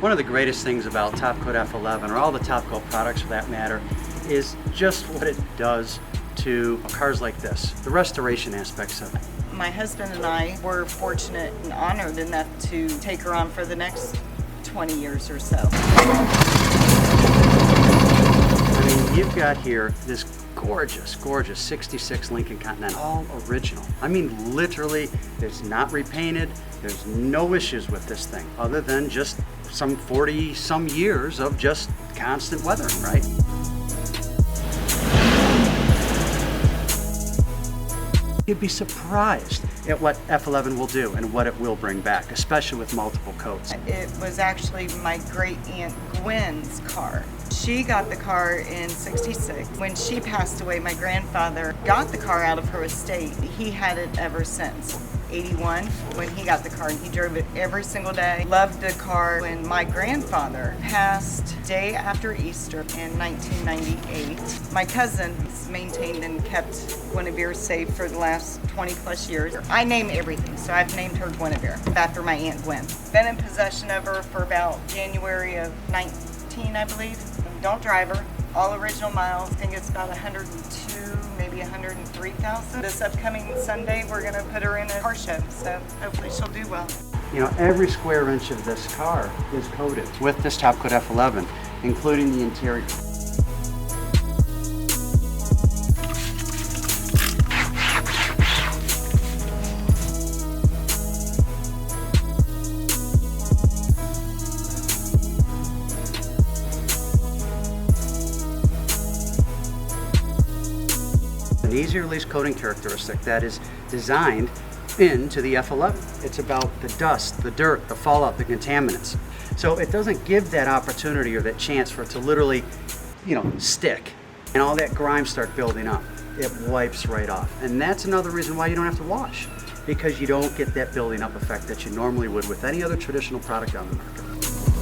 One of the greatest things about TopCoat F11, or all the TopCoat products for that matter, is just what it does to cars like this, the restoration aspects of it. My husband and I were fortunate and honored enough to take her on for the next 20 years or so. I mean, you've got here this gorgeous, gorgeous 66 Lincoln Continental, all original. I mean, literally, it's not repainted. There's no issues with this thing other than just some 40-some years of just constant weathering, right? You'd be surprised at what F11 will do and what it will bring back, especially with multiple coats. It was actually my great aunt Gwen's car. She got the car in '66. When she passed away, my grandfather got the car out of her estate. He had it ever since. '81 when he got the car, and he drove it every single day. Loved the car. When my grandfather passed day after Easter in 1998, my cousins maintained and kept Guinevere safe for the last 20 plus years. I name everything, so I've named her Guinevere after my Aunt Gwen. Been in possession of her for about January of 19, I believe. Don't drive her. All original miles. I think it's about 102, maybe 103,000. This upcoming Sunday, we're going to put her in a car show, so hopefully she'll do well. You know, every square inch of this car is coated with this TopCoat F11, including the interior. An easy release coating characteristic that is designed into the F11. It's about the dust, the dirt, the fallout, the contaminants. So it doesn't give that opportunity or that chance for it to literally, stick and all that grime start building up. It wipes right off. And that's another reason why you don't have to wash, because you don't get that building up effect that you normally would with any other traditional product on the market.